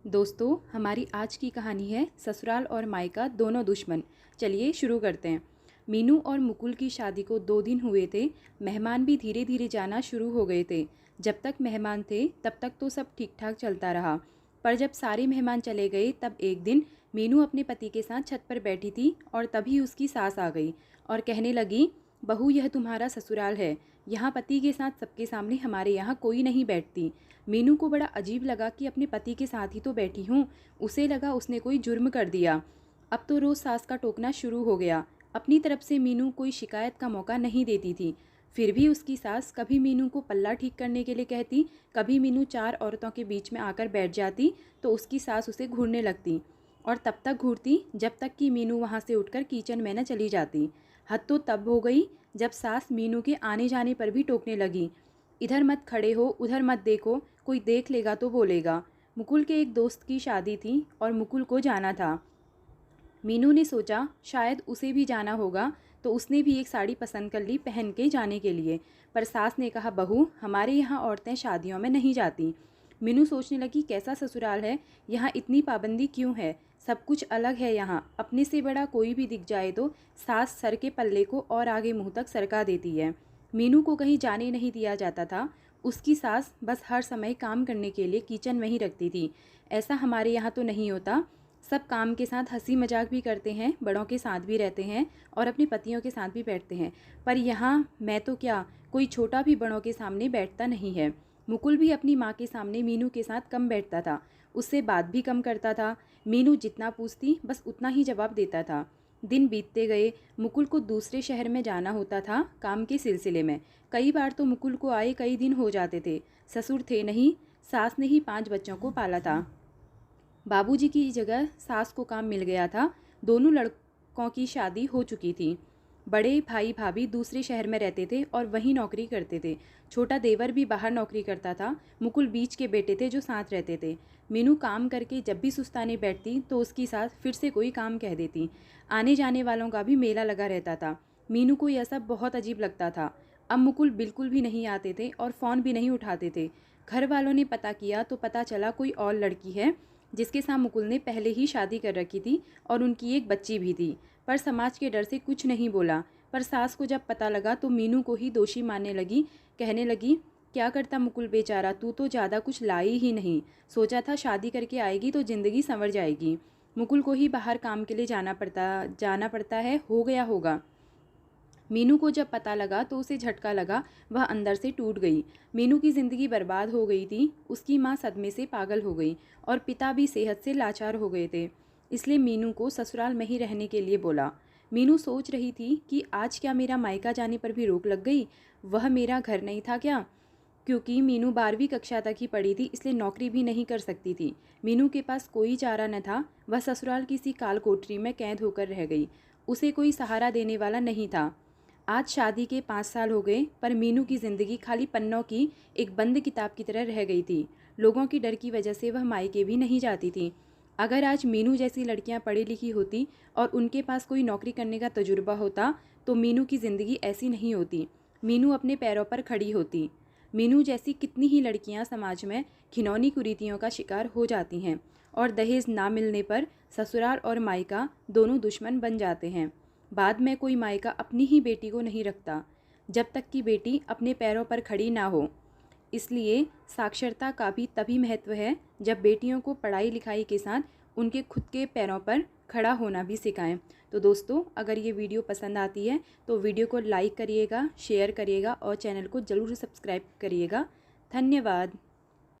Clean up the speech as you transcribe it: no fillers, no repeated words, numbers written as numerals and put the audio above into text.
दोस्तों, हमारी आज की कहानी है ससुराल और मायका दोनों दुश्मन। चलिए शुरू करते हैं। मीनू और मुकुल की शादी को 2 दिन हुए थे। मेहमान भी धीरे धीरे जाना शुरू हो गए थे। जब तक मेहमान थे तब तक तो सब ठीक ठाक चलता रहा, पर जब सारे मेहमान चले गए तब एक दिन मीनू अपने पति के साथ छत पर बैठी थी और तभी उसकी सास आ गई और कहने लगी, बहू यह तुम्हारा ससुराल है। यहाँ पति के साथ सबके सामने हमारे यहाँ कोई नहीं बैठती। मीनू को बड़ा अजीब लगा कि अपने पति के साथ ही तो बैठी हूँ। उसे लगा उसने कोई जुर्म कर दिया। अब तो रोज़ सास का टोकना शुरू हो गया। अपनी तरफ से मीनू कोई शिकायत का मौका नहीं देती थी, फिर भी उसकी सास कभी मीनू को पल्ला ठीक करने के लिए कहती, कभी मीनू 4 औरतों के बीच में आकर बैठ जाती तो उसकी सास उसे घूरने लगती और तब तक घूरती जब तक कि मीनू वहाँ से उठकर किचन में न चली जाती। हद तो तब हो गई जब सास मीनू के आने जाने पर भी टोकने लगी, इधर मत खड़े हो, उधर मत देखो, कोई देख लेगा तो बोलेगा। मुकुल के एक दोस्त की शादी थी और मुकुल को जाना था। मीनू ने सोचा शायद उसे भी जाना होगा, तो उसने भी एक साड़ी पसंद कर ली पहन के जाने के लिए। पर सास ने कहा, बहू हमारे यहाँ औरतें शादियों में नहीं जाती। मीनू सोचने लगी, कैसा ससुराल है, यहाँ इतनी पाबंदी क्यों है। सब कुछ अलग है यहाँ। अपने से बड़ा कोई भी दिख जाए तो सास सर के पल्ले को और आगे मुंह तक सरका देती है। मीनू को कहीं जाने नहीं दिया जाता था। उसकी सास बस हर समय काम करने के लिए किचन में ही रखती थी। ऐसा हमारे यहाँ तो नहीं होता। सब काम के साथ हंसी मजाक भी करते हैं, बड़ों के साथ भी रहते हैं और अपने पतियों के साथ भी बैठते हैं। पर यहाँ मैं तो क्या, कोई छोटा भी बड़ों के सामने बैठता नहीं है। मुकुल भी अपनी माँ के सामने मीनू के साथ कम बैठता था, उससे बात भी कम करता था। मीनू जितना पूछती बस उतना ही जवाब देता था। दिन बीतते गए। मुकुल को दूसरे शहर में जाना होता था काम के सिलसिले में। कई बार तो मुकुल को आए कई दिन हो जाते थे। ससुर थे नहीं, सास ने ही 5 बच्चों को पाला था। बाबूजी की जगह सास को काम मिल गया था। दोनों लड़कों की शादी हो चुकी थी। बड़े भाई भाभी दूसरे शहर में रहते थे और वहीं नौकरी करते थे। छोटा देवर भी बाहर नौकरी करता था। मुकुल बीच के बेटे थे जो साथ रहते थे। मीनू काम करके जब भी सुस्ताने बैठती तो उसकी सास फिर से कोई काम कह देती। आने जाने वालों का भी मेला लगा रहता था। मीनू को यह सब बहुत अजीब लगता था। अब मुकुल बिल्कुल भी नहीं आते थे और फ़ोन भी नहीं उठाते थे। घर वालों ने पता किया तो पता चला कोई और लड़की है जिसके साथ मुकुल ने पहले ही शादी कर रखी थी और उनकी एक बच्ची भी थी। पर समाज के डर से कुछ नहीं बोला। पर सास को जब पता लगा तो मीनू को ही दोषी मानने लगी। कहने लगी, क्या करता मुकुल बेचारा, तू तो ज़्यादा कुछ लाई ही नहीं। सोचा था शादी करके आएगी तो ज़िंदगी संवर जाएगी। मुकुल को ही बाहर काम के लिए जाना पड़ता है, हो गया होगा। मीनू को जब पता लगा तो उसे झटका लगा, वह अंदर से टूट गई। मीनू की ज़िंदगी बर्बाद हो गई थी। उसकी माँ सदमे से पागल हो गई और पिता भी सेहत से लाचार हो गए थे। इसलिए मीनू को ससुराल में ही रहने के लिए बोला। मीनू सोच रही थी कि आज क्या मेरा मायका जाने पर भी रोक लग गई। वह मेरा घर नहीं था क्या? क्योंकि मीनू 12वीं कक्षा तक ही पढ़ी थी, इसलिए नौकरी भी नहीं कर सकती थी। मीनू के पास कोई चारा न था। वह ससुराल किसी काल कोठरी में कैद होकर रह गई। उसे कोई सहारा देने वाला नहीं था। आज शादी के 5 साल हो गए, पर मीनू की ज़िंदगी खाली पन्नों की एक बंद किताब की तरह रह गई थी। लोगों की डर की वजह से वह मायके भी नहीं जाती थी। अगर आज मीनू जैसी लड़कियां पढ़ी लिखी होती और उनके पास कोई नौकरी करने का तजुर्बा होता तो मीनू की ज़िंदगी ऐसी नहीं होती। मीनू अपने पैरों पर खड़ी होती। मीनू जैसी कितनी ही लड़कियां समाज में घिनौनी कुरीतियों का शिकार हो जाती हैं और दहेज ना मिलने पर ससुराल और मायका दोनों दुश्मन बन जाते हैं। बाद में कोई मायका अपनी ही बेटी को नहीं रखता जब तक कि बेटी अपने पैरों पर खड़ी ना हो। इसलिए साक्षरता का भी तभी महत्व है जब बेटियों को पढ़ाई लिखाई के साथ उनके खुद के पैरों पर खड़ा होना भी सिखाएं। तो दोस्तों, अगर ये वीडियो पसंद आती है तो वीडियो को लाइक करिएगा, शेयर करिएगा और चैनल को ज़रूर सब्सक्राइब करिएगा। धन्यवाद।